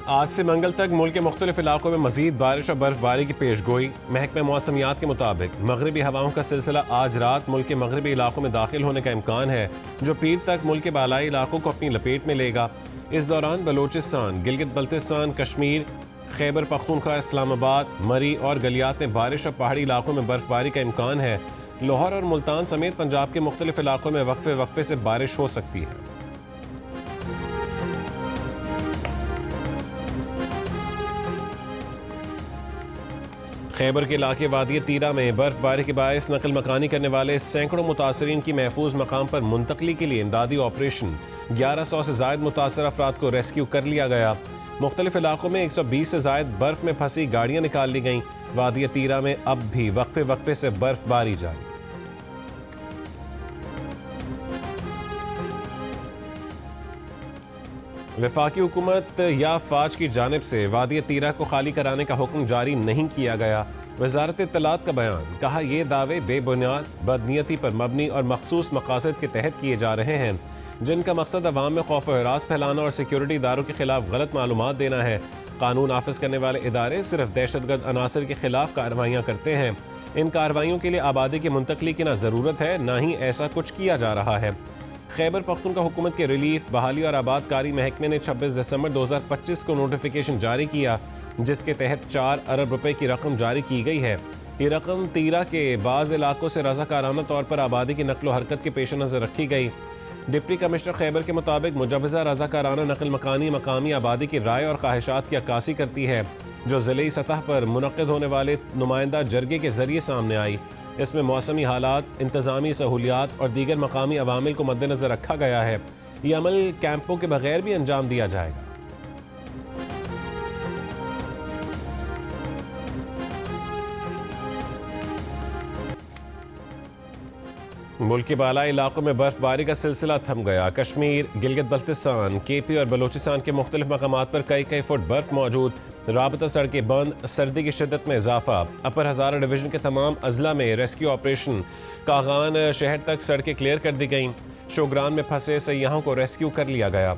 आज से मंगल तक मुल्क के मुख्तलिफ इलाकों में मजीद बारिश और बर्फबारी की पेशगोई। महकमे मौसमियात के मुताबिक मगरबी हवाओं का सिलसिला आज रात मुल्क के मगरबी इलाकों में दाखिल होने का इम्कान है, जो पीर तक मुल्क के बालाई इलाकों को अपनी लपेट में लेगा। इस दौरान बलोचिस्तान, गिलगित बल्तिस्तान, कश्मीर, खैबर पख्तूनख्वा, इस्लामाबाद, मरी और गलियात में बारिश और पहाड़ी इलाकों में बर्फबारी का इम्कान है। लाहौर और मुल्तान समेत पंजाब के मुख्तलिफ इलाकों में वक्फे वक्फे से बारिश हो सकती है। खैबर के इलाके वादी तीरा में बर्फबारी के बायस नकल मकानी करने वाले सैकड़ों मुतासरीन की महफूज मकाम पर मुंतकली के लिए इमदादी ऑपरेशन। 1100 से जायद मुतासर अफराद को रेस्क्यू कर लिया गया। मुख्तलिफ इलाकों में 120 से जायद बर्फ में फंसी गाड़ियां निकाल ली गईं। वादी तीरा में अब भी वक्फे वक्फे से बर्फबारी जारी। वफाकी हुकूमत या फाज की जानिब से वादी तीरा को खाली कराने का हुक्म जारी नहीं किया गया। वजारत इत्तलात का बयान, कहा यह दावे बेबुनियाद, बदनीयती पर मबनी और मखसूस मकासद के तहत किए जा रहे हैं, जिनका मकसद अवाम में खौफ व हरास फैलाना और सिक्योरिटी इदारों के खिलाफ गलत मालूमात देना है। कानून नाफिज करने वाले इदारे सिर्फ दहशतगर्द अनासर के खिलाफ कार्रवाइयाँ करते हैं। इन कार्रवाइयों के लिए आबादी की मुंतकली की न ज़रूरत है, ना ही ऐसा कुछ किया जा रहा है। खैबर पख्तूनख्वा हुकूमत के रिलीफ, बहाली और आबादकारी महकमे ने 26 दिसंबर 2025 को नोटिफिकेशन जारी किया, जिसके तहत 4 अरब रुपए की रकम जारी की गई है। ये रकम तीरा के बाज़ इलाकों से रज़ाकाराना तौर पर आबादी की नकलो हरकत के पेश नज़र रखी गई। डिप्टी कमिश्नर खैबर के मुताबिक मुजव्वज़ा रज़ाकाराना नकल मकानी मकामी आबादी की राय और ख्वाहिशात की अक्कासी करती है, जो ज़िली सतह पर मुनक़्क़िद होने वाले नुमाइंदा जरगे के ज़रिए सामने आई। इसमें मौसमी हालात, इंतज़ामी सहूलियात और दीगर मकामी अवामिल को मद्देनज़र रखा गया है। ये अमल कैंपों के बगैर भी अंजाम दिया जाएगा। मुल्क के बालाई इलाकों में बर्फबारी का सिलसिला थम गया। कश्मीर, गिलगित बल्तिस्तान, केपी और बलोचिस्तान के मुख्तलिफ मकामात पर कई फुट बर्फ मौजूद। राबता सड़कें बंद, सर्दी की शिद्दत में इजाफा। अपर हज़ारा डिवीज़न के तमाम अजला में रेस्क्यू ऑपरेशन। कागान शहर तक सड़कें क्लियर कर दी गईं। शोग्रान में फंसे सयाहों को रेस्क्यू कर लिया गया।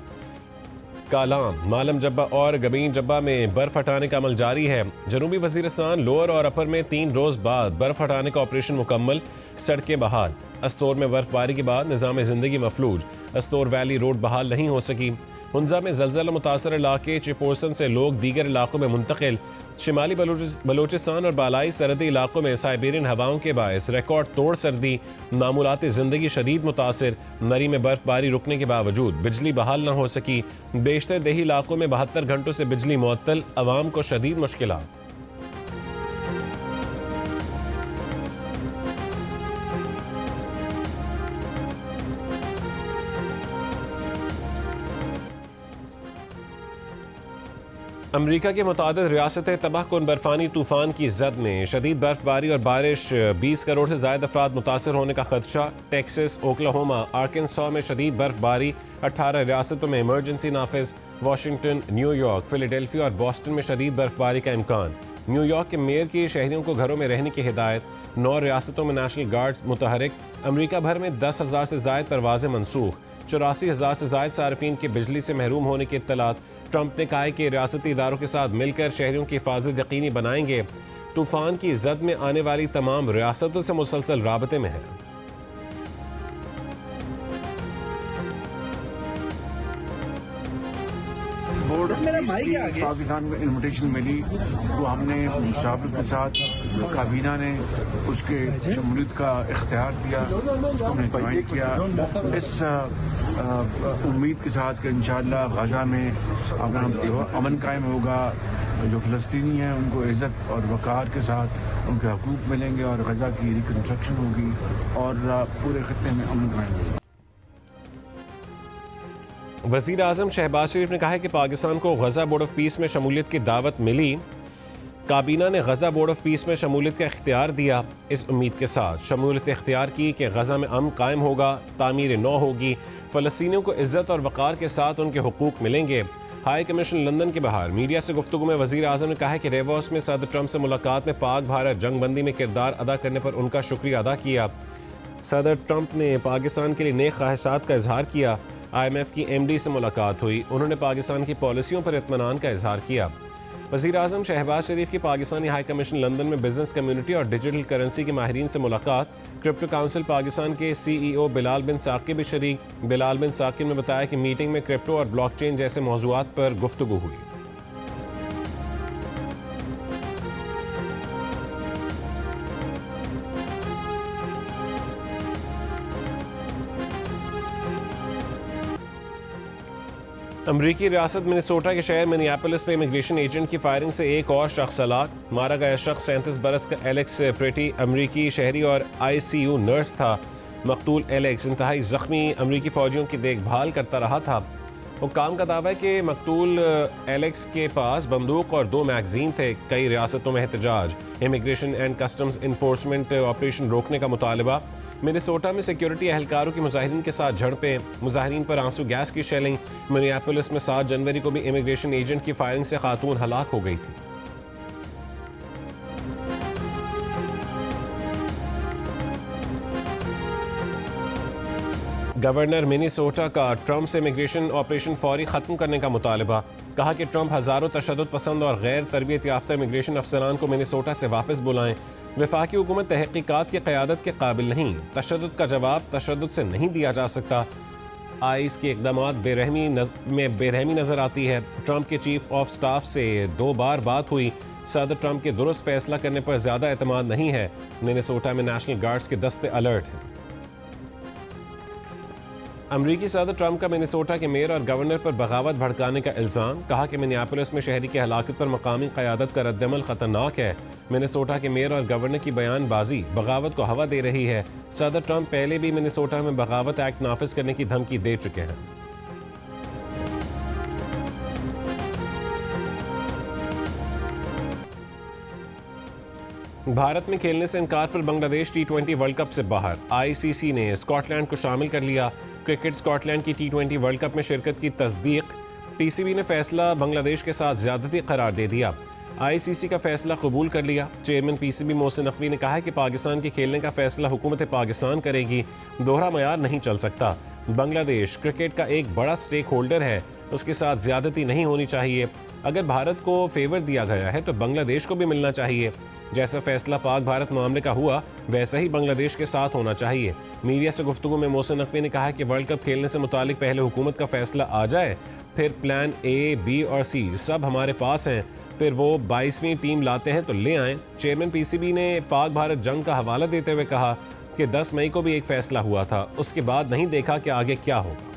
कालाम, मालम जब्बा और गबीन जब्बा में बर्फ हटाने का अमल जारी है। जनूबी वज़ीरिस्तान, लोअर और अपर में 3 रोज़ बाद बर्फ हटाने का ऑपरेशन मुकम्मल, सड़कें बहाल। अस्तोर में बर्फबारी के बाद निज़ाम ज़िंदगी मफलूज, अस्तोर वैली रोड बहाल नहीं हो सकी। हुंजा में ज़लज़ला मुतासर इलाके चिपोरसन से लोग दीगर इलाकों में मुंतकिल। शिमाली बलोचिस्तान और बालाई सरहदी इलाकों में साइबेरियन हवाओं के बायस रिकॉर्ड तोड़ सर्दी, मामूलाती ज़िंदगी शदीद मुतासर। मरी में बर्फबारी रुकने के बावजूद बिजली बहाल न हो सकी। बेशतर देही इलाकों में 72 घंटों से बिजली मुअत्तल, अवाम को शदीद मुश्किलात। अमरीका के मुतादिद रियासतें तबाहकुन बर्फानी तूफान की जद में। शदीद बर्फबारी और बारिश, 20 करोड़ से ज़ायद अफराद मुतासर होने का खदशा। टेक्सास, ओक्लाहोमा, आर्कनसॉ में शदीद बर्फबारी, 18 रियासतों में इमरजेंसी नाफिज। वाशिंगटन, न्यूयॉर्क, फिलाडेल्फिया और बॉस्टन में शदीद बर्फबारी का इम्कान। न्यूयॉर्क के मेयर की शहरियों को घरों में रहने की हिदायत। 9 रियासतों में नेशनल गार्ड मुतहरिक। अमरीका भर में 10,000 से ज़ायद परवाज़ें मनसूख। 84,000 से ज़ायद सार्फिन के बिजली से महरूम होने की इत्तलात। ट्रंप ने कहा है कि रियासती इदारों के साथ मिलकर शहरियों की हिफाजत यकीनी बनाएंगे। तूफान की जद में आने वाली तमाम रियासतों से मुसलसल राबते में है। पाकिस्तान को इन्विटेशन मिली तो हमने मुशावरत के साथ काबीना ने उसके शमूलियत का इख्तियार दिया, उसको हमने ज्वाइन किया इस उम्मीद के साथ कि इंशाअल्लाह गजा में अगर अमन कायम होगा, जो फ़लस्तीनी हैं उनको इज़्ज़त और वक़ार के साथ उनके हकूक़ मिलेंगे और गजा की रिकन्स्ट्रक्शन होगी और पूरे खत्ते में अमन कायम होगा। वज़ीर आज़म शहबाज शरीफ ने कहा है कि पाकिस्तान को गजा बोर्ड ऑफ पीस में शमूलियत की दावत मिली। काबीना ने गजा बोर्ड ऑफ पीस में शमूलियत का इख्तियार दिया, इस उम्मीद के साथ शमूलियत इख्तियार की कि गजा में अमन कायम होगा, तामीर नौ होगी, फ़लस्तीनियों को इज़्ज़त और वक़ार के साथ उनके हुकूक मिलेंगे। हाई कमीशन लंदन के बाहर मीडिया से गुफ्तगू में वज़ीर आज़म ने कहा है कि रेवॉस में सदर ट्रंप से मुलाकात में पाक भारत जंग बंदी में किरदार अदा करने पर उनका शुक्रिया अदा किया। सदर ट्रंप ने पाकिस्तान के लिए नेक ख्वाहिशात का इजहार किया। IMF की MD से मुलाकात हुई। उन्होंने पाकिस्तान की पॉलिसियों पर इत्मीनान का इजहार किया। वज़ीर-ए-आज़म शहबाज शरीफ की पाकिस्तानी हाई कमीशन लंदन में बिजनेस कम्युनिटी और डिजिटल करेंसी के माहिरीन से मुलाकात। क्रिप्टो काउंसिल पाकिस्तान के CEO बिलाल बिन साकिब भी शरीक। बिलाल बिन साकिब ने बताया कि मीटिंग में क्रिप्टो और ब्लॉकचेन जैसे मौज़ूआत पर गुफ्तगू हुई। अमरीकी रियासत मिनेसोटा के शहर मिनियापोलिस में इमिग्रेशन एजेंट की फायरिंग से एक और शख्स हलाक। मारा गया शख्स 37 बरस का एलेक्स प्रेटी अमरीकी शहरी और ICU नर्स था। मकतूल एलेक्स इंतहाई ज़ख्मी अमरीकी फ़ौजियों की देखभाल करता रहा था। हुक्काम का दावा है कि मकतूल एलेक्स के पास बंदूक और 2 मैगजीन थे। कई रियासतों में एहतजाज। Immigration and customs enforcement operation रोकने का मुतालबा। मिनेसोटा में सिक्योरिटी एहलकारों की मुजाहिरीन के साथ झड़पें। मुजाहिरीन पर आंसू गैस की शेलिंग। मिनियापोलिस में 7 जनवरी को भी इमिग्रेशन एजेंट की फायरिंग से खातून हलाक हो गई थी। गवर्नर मिनेसोटा का ट्रंप से इमिग्रेशन ऑपरेशन फौरी खत्म करने का मुतालबा। कहा कि ट्रंप हज़ारों तशद्दुद पसंद और गैर तरबियत याफ्ता इमिग्रेशन अफसरान को मिनेसोटा से वापस बुलाएं। वफाकी हुकूमत तहकीकात की क़यादत के काबिल नहीं। तशद्दुद का जवाब तशद्दुद से नहीं दिया जा सकता। आईस के इक़दामात बेरहमी नज़र आती है। ट्रंप के चीफ ऑफ स्टाफ से 2 बार बात हुई। सदर ट्रंप के दुरुस्त फैसला करने पर ज़्यादा एतमाद नहीं है। मिनेसोटा में नेशनल गार्ड्स के दस्ते अलर्ट हैं। अमरीकी सदर ट्रंप का मिनेसोटा के मेयर और गवर्नर पर बगावत भड़काने का इल्ज़ाम। कहा कि मिनियापोलिस में शहरी की हलाकत पर मकामी क़यादत का रद्दअमल ख़तरनाक है। मिनेसोटा के मेयर और गवर्नर की बयानबाजी बगावत को हवा दे रही है। सदर ट्रंप पहले भी मिनेसोटा में बगावत एक्ट नाफिज करने की धमकी दे चुके हैं। भारत में खेलने से इनकार पर बांग्लादेश T20 वर्ल्ड कप से बाहर। ICC ने स्कॉटलैंड को शामिल कर लिया। क्रिकेट स्कॉटलैंड की T20 वर्ल्ड कप में शिरकत की तस्दीक। TCB ने फैसला बांग्लादेश के साथ ज्यादती करार दे दिया। ICC का फैसला कबूल कर लिया। चेयरमैन PCB मोहसिन नकवी ने कहा है कि पाकिस्तान के खेलने का फैसला हुकूमत पाकिस्तान करेगी। दोहरा मयार नहीं चल सकता। बांग्लादेश क्रिकेट का एक बड़ा स्टेक होल्डर है, उसके साथ ज्यादती नहीं होनी चाहिए। अगर भारत को फेवर दिया गया है तो बांग्लादेश को भी मिलना चाहिए। जैसा फैसला पाक भारत मामले का हुआ वैसा ही बांग्लादेश के साथ होना चाहिए। मीडिया से गुफ्तगू में मोहसिन नकवी ने कहा कि वर्ल्ड कप खेलने से मुतालिक पहले हुकूमत का फैसला आ जाए, फिर प्लान A, B और C सब हमारे पास हैं। फिर वो 22वीं टीम लाते हैं तो ले आएं। चेयरमैन PCB ने पाक भारत जंग का हवाला देते हुए कहा कि 10 मई को भी एक फैसला हुआ था, उसके बाद नहीं देखा कि आगे क्या होगा।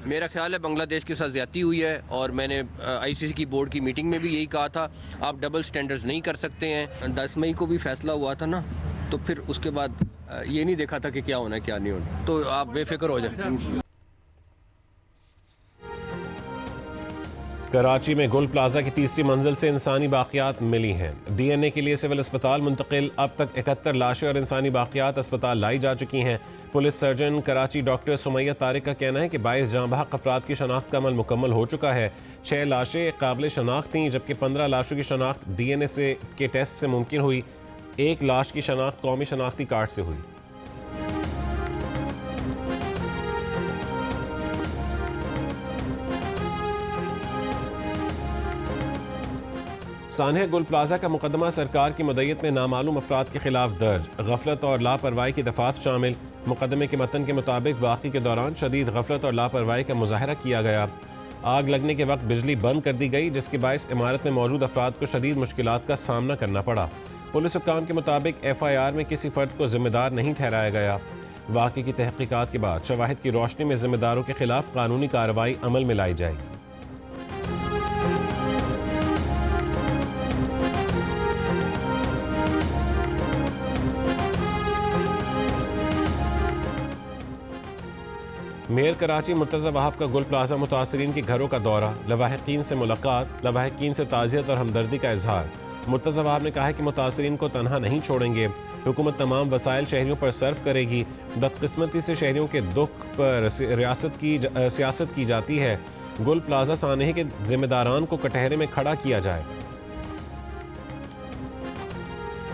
मेरा ख्याल है बांग्लादेश के साथ ज़्यादती हुई है और मैंने ICC की बोर्ड की मीटिंग में भी यही कहा था, आप डबल स्टैंडर्ड्स नहीं कर सकते हैं। 10 मई को भी फैसला हुआ था ना, तो फिर उसके बाद ये नहीं देखा था कि क्या होना है क्या नहीं होना, तो आप बेफिक्र हो जाए। कराची में गुल प्लाजा की तीसरी मंजिल से इंसानी बाकियात मिली हैं। DNA के लिए सिविल अस्पताल मुंतकिल। अब तक 71 लाशें और इंसानी बाकियात अस्पताल लाई जा चुकी हैं। Police surgeon Karachi doctor Sumaiya Tariq का कहना है कि 22 जाँ बहक अफराद की शनाख्त का अमल मुकम्मल हो चुका है। 6 लाशें काबिल शनाख्त थीं, जबकि 15 लाशों की शनाख्त DNA के टेस्ट से मुमकिन हुई। 1 लाश की शनाख्त कौमी शनाख्ती कार्ड से हुई। सानह गुल प्लाजा का मुकदमा सरकार की मुद्दत में नामालूम अफराद के खिलाफ दर्ज। गफलत और लापरवाही की दफात शामिल। मुकदमे के मतन के मुताबिक वाक़ई के दौरान शदीद गफलत और लापरवाही का मुजाहरा किया गया। आग लगने के वक्त बिजली बंद कर दी गई, जिसके बायस इमारत में मौजूद अफराद को शदीद मुश्किलात का सामना करना पड़ा। पुलिस हुक्काम के मुताबिक FIR में किसी फर्द को जिम्मेदार नहीं ठहराया गया। वाक़ई की तहकीकात के बाद शवाहिद की रोशनी में जिम्मेदारों के खिलाफ कानूनी कार्रवाई अमल में लाई जाएगी। मेयर कराची मुर्तज़ा वहाब का गुल प्लाजा मुतासरीन के घरों का दौरा। लवाहिकीन से मुलाकात। लवाहिकीन से ताज़ियत और हमदर्दी का इजहार। मुर्तज़ा वहाब ने कहा है कि मुतासरीन को तनहा नहीं छोड़ेंगे। हुकूमत तमाम वसाइल शहरियों पर सर्व करेगी। बदकिस्मती से शहरियों के दुख पर सियासत की जाती है। गुल प्लाजा सानहे के जिम्मेदारान को कटहरे में खड़ा किया जाएगा।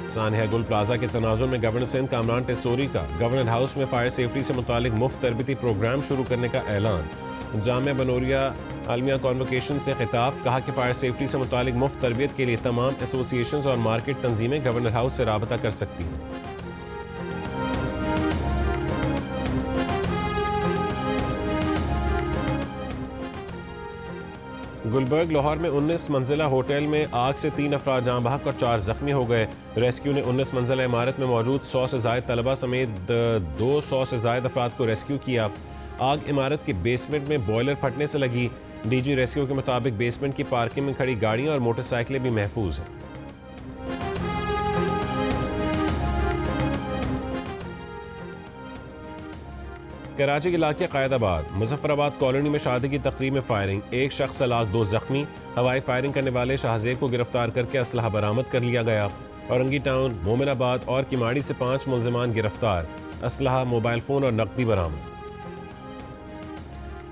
सानहा गुल प्लाजा के तनाजुर में गवर्नर सिंध कामरान टेसोरी का गवर्नर हाउस में फायर सेफ्टी से मुतालिक मुफ्त तरबीती प्रोग्राम शुरू करने का ऐलान। जामिया बनोरिया आलमिया कॉन्वोकेशन से खिताब, कहा कि फायर सेफ्टी से मुतालिक मुफ्त तरबियत के लिए तमाम एसोसिएशंस और मार्केट तंजीमें गवर्नर हाउस से राबता कर सकती हैं। गुलबर्ग लाहौर में 19 मंजिला होटल में आग से 3 अफराद जाँ बहक और 4 जख्मी हो गए। रेस्क्यू ने 19 मंजिला इमारत में मौजूद 100 से ज़ायद तलबा समेत 200 से ज़ायद अफराद को रेस्क्यू किया। आग इमारत के बेसमेंट में बॉयलर फटने से लगी। डीजी रेस्क्यू के मुताबिक बेसमेंट की पार्किंग में खड़ी गाड़ियां और मोटरसाइकिलें भी महफूज हैं। कराची के इलाके कायदाबाद मुजफ्फराबाद कॉलोनी में शादी की तकरीब में फायरिंग, 1 शख्स हलाक 2 जख्मी। हवाई फायरिंग करने वाले शाहजेब को गिरफ्तार करके असलहा बरामद कर लिया गया। औरंगी टाउन, मोमिनाबाद और किमाड़ी से 5 मुलजिमान गिरफ्तार। असलहा, मोबाइल फ़ोन और नकदी बरामद।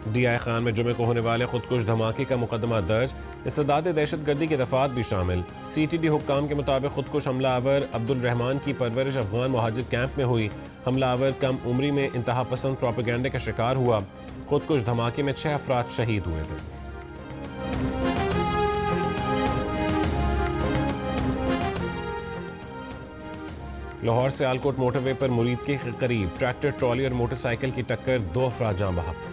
DI खान में जुमे को होने वाले खुदकुश धमाके का मुकदमा दर्ज, इस्तेदाद दहशतगर्दी के दफात भी शामिल। CTD हुक्काम के मुताबिक खुदकुश हमलावर अब्दुल रहमान की परवरिश अफगान मुहाजिर कैंप में हुई। हमलावर कम उम्री में इंतहा पसंद प्रोपेगेंडे का शिकार हुआ। खुदकुश धमाके में 6 अफराद शहीद हुए थे। लाहौर से आलकोट मोटरवे पर मुरीद के करीब ट्रैक्टर, ट्रॉली और मोटरसाइकिल की टक्कर, 2 अफराद जाँ बहक।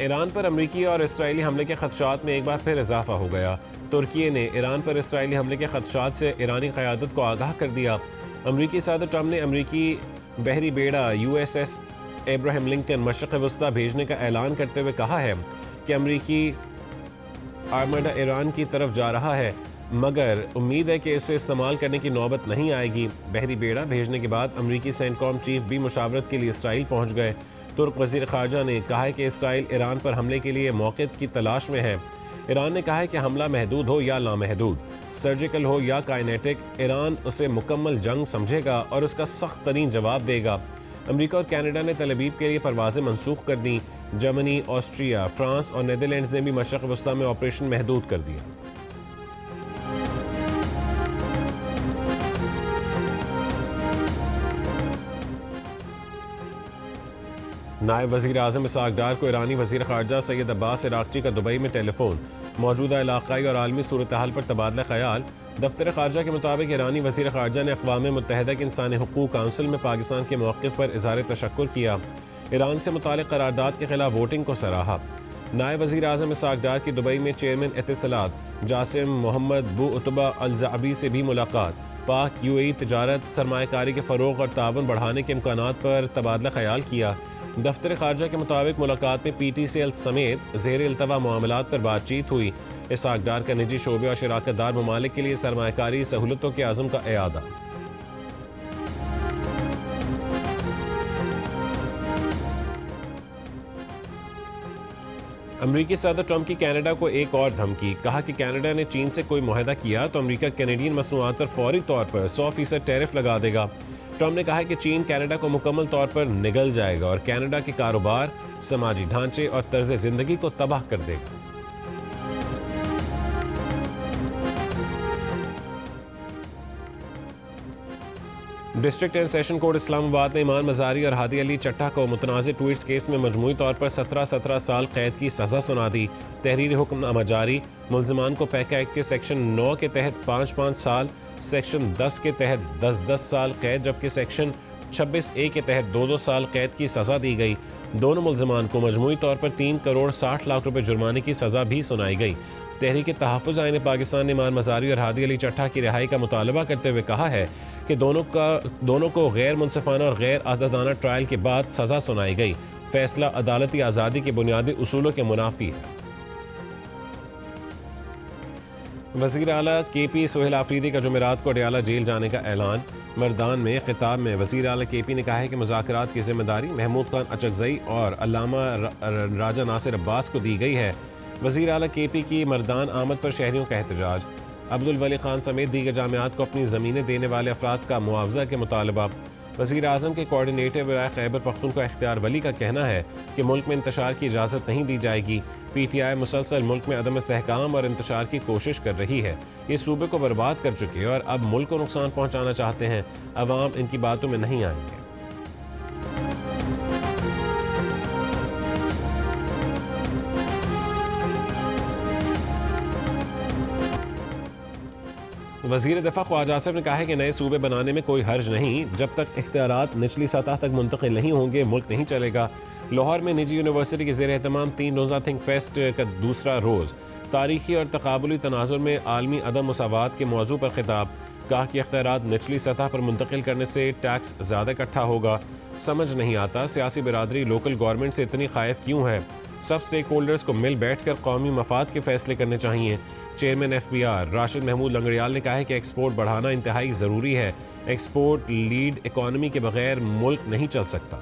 ईरान पर अमरीकी और इसराइली हमले के खदशात में एक बार फिर इजाफा हो गया। तुर्की ने ईरान पर इसराइली हमले के खदशात से ईरानी क़यादत को आगाह कर दिया। अमरीकी सदर ट्रंप ने अमरीकी बहरी बेड़ा USS एब्राहम लिंकन मशरक़ वस्ता भेजने का ऐलान करते हुए कहा है कि अमरीकी आर्मडा ईरान की तरफ जा रहा है, मगर उम्मीद है कि इसे इस्तेमाल करने की नौबत नहीं आएगी। बहरी बेड़ा भेजने के बाद अमरीकी सेंटकॉम चीफ भी मुशावरत के लिए इसराइल पहुँच गए। तुर्क वज़ीर ख़ारजा ने कहा है कि इसराइल ईरान पर हमले के लिए मौक़िद की तलाश में है। ईरान ने कहा है कि हमला महदूद हो या लामहदूद, सर्जिकल हो या काइनेटिक, ईरान उसे मुकम्मल जंग समझेगा और उसका सख्त तरीन जवाब देगा। अमरीका और कनाडा ने तल अवीव के लिए परवाज़ें मनसूख कर दी। जर्मनी, ऑस्ट्रिया, फ्रांस और नीदरलैंड्स ने भी मशरक़ वस्ता में ऑपरेशन महदूद कर दिया। नायब वज़ीर आज़म इसहाक़ डार को ईरानी वज़ीर ख़ारजा सैयद अब्बास इराक़ची का दुबई में टेलीफोन, मौजूदा इलाक़ाई और आलमी सूरत हाल पर तबादला ख़याल। दफ्तर ख़ारजा के मुताबिक ईरानी वज़ीर ख़ारजा ने अक़वाम मुत्तहिदा के इंसानी हुकूक़ काउंसिल में पाकिस्तान के मौक़िफ़ पर इज़हार तशक्कुर किया। ईरान से मुतालिक करारदाद के खिलाफ वोटिंग को सराहा। नायब वज़ीर आज़म इसहाक़ डार की दुबई में चेयरमैन एतिसलात जासिम मोहम्मद बू उतबा अल-ज़अबी से भी मुलाकात। पाक UAE तिजारत, सरमायाकारी के फ़रोग़ और तावन बढ़ाने के इम्कानात पर तबादला ख़याल किया। दफ्तर ख़ारजा के मुताबिक मुलाकात में PTCL समेत ज़ेर इल्तवा मामलात पर बातचीत हुई। इसहाक़ डार का निजी शोबे और शराकतदार ममालिक के लिए सरमायाकारी सहूलतों के आज़म का एआदा। अमरीकी सदर ट्रंप की कनाडा को एक और धमकी, कहा कि कनाडा ने चीन से कोई मुआहदा किया तो अमरीका कैनेडियन मसनूआत पर फौरी तौर पर 100% टैरिफ लगा देगा। ट्रंप ने कहा है कि चीन कनाडा को मुकम्मल तौर पर निगल जाएगा और कनाडा के कारोबार, समाजी ढांचे और तर्ज जिंदगी को तबाह कर देगा। District and session court Islamabad ने ईमान मजारी और हादी अली चट्टा को मुतनाज़िर ट्वीट्स केस में मजमूई तौर पर 17 साल कैद की सज़ा सुना दी। तहरीर हुक्मनामा जारी। मुल्ज़िमान को पैका एक्ट के सेक्शन 9 के तहत 5-5 साल, सेक्शन 10 के तहत 10-10 साल कैद, जबकि सेक्शन 26A के तहत 2-2 साल कैद की सज़ा दी गई। दोनों मुल्ज़िमान को मजमूई तौर पर 3 करोड़ 60 लाख रुपए जुर्माने की सज़ा भी सुनाई गई। तहरीक तहफ़्फ़ुज़ आईन पाकिस्तान ने ईमान मजारी और हादी अली चट्टा की रिहाई का मुतालबा करते हुए कहा है कि दोनों को गैर मुनसिफाना और गैर आज़ादाना ट्रायल के बाद सज़ा सुनाई गई। फैसला अदालती आज़ादी के बुनियादी उसूलों के मुनाफी है। वज़ीर आला KP सोहेल आफरीदी का जुमेरात को अडयाला जेल जाने का ऐलान। मर्दान में खिताब में वज़ीर आला KP ने कहा है कि मुज़ाकरात की जिम्मेदारी महमूद खान अचकज़ई और अल्लामा राजा नासिर अब्बास को दी गई है। वज़ीर आला KP की मर्दान आमद पर शहरियों का एहतजाज। अब्दुल वली खान समेत दीगर जामियात को अपनी ज़मीनें देने वाले अफराद का मुआवजा के मुतालबा। वज़ीर आज़म के कोऑर्डिनेटर बराए खैबर पख्तूनख्वा इख्तियार वली का कहना है कि मुल्क में इंतशार की इजाज़त नहीं दी जाएगी। PTI मुसलसल मुल्क में अदम इस्तेहकाम और इंतशार की कोशिश कर रही है। ये सूबे को बर्बाद कर चुके और अब मुल्क को नुकसान पहुँचाना चाहते हैं। अवाम इनकी बातों में नहीं आएंगे। वज़ीर दिफ़ा ख्वाजा आसिफ ने कहा है कि नए सूबे बनाने में कोई हर्ज नहीं, जब तक इख्तियारात निचली सतह तक मुंतकिल नहीं होंगे मुल्क नहीं चलेगा। लाहौर में निजी यूनिवर्सिटी के ज़ेर एहतमाम 3 रोज़ा थिंक फेस्ट का दूसरा रोज़ तारीखी और तकाबुली तनाजुर में आलमी अदम मुसावात के मौजू पर खिताब। कहा कि इख्तियारात निचली सतह पर मुंतकिल करने से टैक्स ज़्यादा इकट्ठा होगा। समझ नहीं आता सियासी बिरादरी लोकल गवर्नमेंट से इतनी खाइफ क्यों है। सब स्टेक होल्डर्स को मिल बैठ कर कौमी मफाद के फैसले करने चाहिए। चेयरमैन FBR राशिद महमूद लंगड़ियाल ने कहा है कि एक्सपोर्ट बढ़ाना इंतहाई ज़रूरी है। एक्सपोर्ट लीड इकॉनमी के बगैर मुल्क नहीं चल सकता।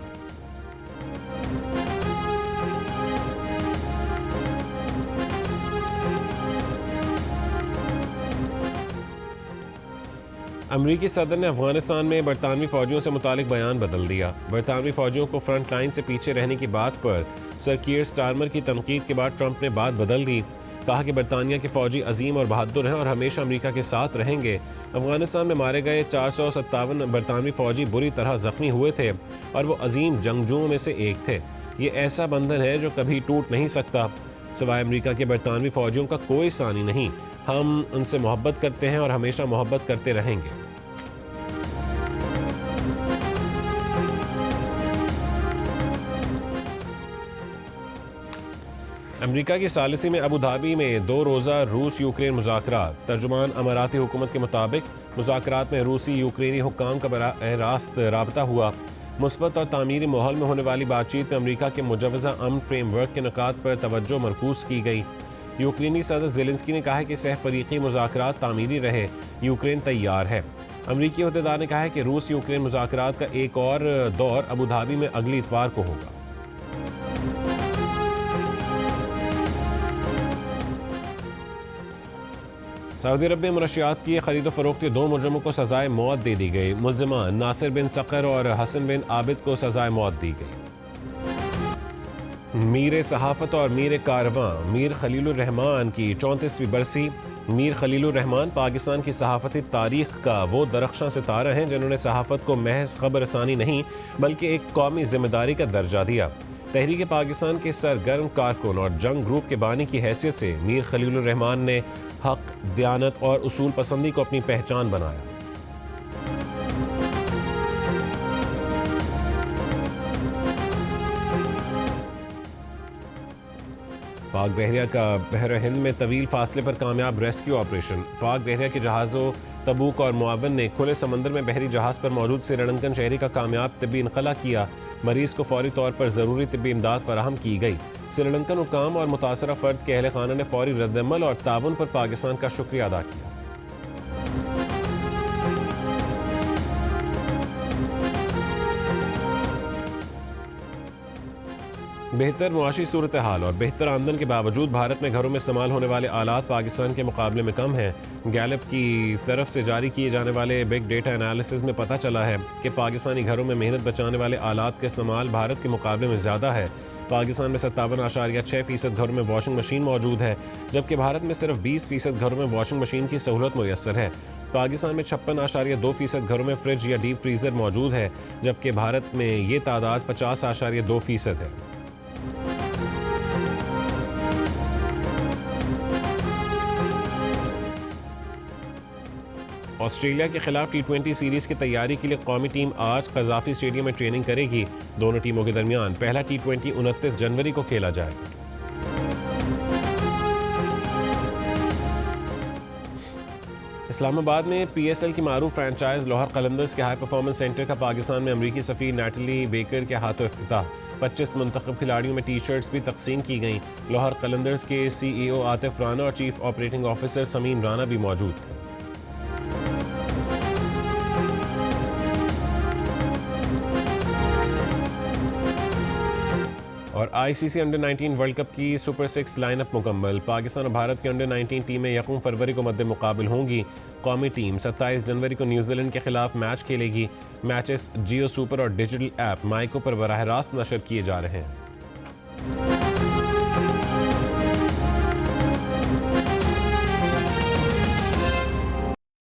अमरीकी सदर ने अफगानिस्तान में बरतानवी फौजियों से मुतालिक बयान बदल दिया। बरतानवी फौजियों को फ्रंट लाइन से पीछे रहने की बात पर सर कीर स्टारमर की तनकीद के बाद ट्रंप ने बात बदल दी। कहा कि बरतानिया के फौजी अजीम और बहादुर हैं और हमेशा अमेरिका के साथ रहेंगे। अफगानिस्तान में मारे गए 457 बरतानवी फौजी बुरी तरह जख्मी हुए थे और वो अजीम जंगजुओं में से एक थे। ये ऐसा बंधन है जो कभी टूट नहीं सकता। सिवाय अमेरिका के बरतानवी फौजियों का कोई सानी नहीं। हम उनसे मोहब्बत करते हैं और हमेशा मोहब्बत करते रहेंगे। अमेरिका की सालिसी में अबू धाबी में 2 रोज़ा रूस यूक्रेन मुज़ाकरात। तर्जुमान अमाराती हुकूमत के मुताबिक मुज़ाकरात में रूसी यूक्रेनी हुक्काम का बराह रास्त राबता हुआ। मुस्बत और तामीरी माहौल में होने वाली बातचीत में अमेरिका के मुजवज़ा अमन फ्रेमवर्क के नुकात पर तवज्जो मरकूज़ की गई। यूक्रेनी सदर ज़ेलेंस्की ने कहा है कि सहफ़रीक़ी मुज़ाकरात तामीरी रहे। यूक्रेन तैयार है। अमरीकी अहदेदार ने कहा है कि रूस यूक्रेन मुज़ाकरात का एक और दौर अबू धाबी में अगली इतवार को होगा। सऊदी अरब में मुनशियात की खरीद फरोख्त के 2 मुजरमों को सजाए मौत दे दी गई। मुलज़िमान नासिर बिन सकर और हसन बिन आबिद को सजाए मौत दी गई। मीर सहाफ़त और मीर कारवां मीर खलीलुर रहमान की 34वीं बरसी। मीर खलीलुर रहमान पाकिस्तान की सहाफ़ती तारीख़ का वो दरख्शां सितारा हैं जिन्होंने सहाफ़त को महज खबर रसानी नहीं बल्कि एक कौमी जिम्मेदारी का दर्जा दिया। तहरीक पाकिस्तान के सरगर्म कारकुन और जंग ग्रुप के बानी की हैसियत से मीर खलीलुर रहमान ने हक, दयानत और उसूल पसंदी को अपनी पहचान बनाया। पाक बहरिया का बहर हिंद में तवील फासले पर कामयाब रेस्क्यू ऑपरेशन। पाक बहरिया के जहाज़ों तबूक और मुआवन ने खुले समंदर में बहरी जहाज़ पर मौजूद श्रीलंकन शहरी का कामयाब तिब्बी इनखला किया। मरीज़ को फौरी तौर पर ज़रूरी तिब्बी इमदाद फराहम की गई। श्रीलंकन हुकाम और मुतासरा फ़र्द के अहल खाना ने फौरी रद्दअमल और ताउन पर पाकिस्तान का शुक्रिया अदा किया। बेहतर मुआशी सूरत हाल और बेहतर आमदन के बावजूद भारत में घरों में इस्तेमाल होने वाले आलात पाकिस्तान के मुकाबले में कम हैं। गैलप की तरफ से जारी किए जाने वाले बिग डेटा एनालिसिस में पता चला है कि पाकिस्तानी घरों में मेहनत बचाने वाले आलात का इस्तेमाल भारत के मुकाबले में ज़्यादा है। पाकिस्तान में 57.6% घरों में वॉशिंग मशीन मौजूद है, जबकि भारत में सिर्फ 20% घरों में वॉशिंग मशीन की सहूलत मुयस्सर है। पाकिस्तान में 56.2% घरों में फ्रिज या डीप फ्रीज़र मौजूद है, जबकि भारत में ये तादाद 50.2% है। ऑस्ट्रेलिया के खिलाफ T20 सीरीज की तैयारी के लिए कौमी टीम आज कज़ाफी स्टेडियम में ट्रेनिंग करेगी। दोनों टीमों के दरमियान पहला T20 29 जनवरी को खेला जाएगा। इस्लामाबाद में PSL की मारूफ फ्रेंचाइज लाहौर कलंदर्स के हाई परफॉर्मेंस सेंटर का पाकिस्तान में अमरीकी सफ़ीर नैटली बेकर के हाथों इफ्तिताह। 25 मुंतखब खिलाड़ियों में टी-शर्ट्स भी तकसीम की गईं। लाहौर कलंदर्स के CEO आतिफ राना और chief operating officer Sameen Rana भी मौजूद थे। और ICC अंडर 19 वर्ल्ड कप की सुपर 6 लाइनअप मुकम्मल। पाकिस्तान और भारत की अंडर 19 टीमें 1 फरवरी को मद्दे मुकाबिल होंगी। कौमी टीम 27 जनवरी को न्यूजीलैंड के खिलाफ मैच खेलेगी। मैचेस जियो सुपर और डिजिटल ऐप माइको पर बराह रास्त नशर किए जा रहे हैं।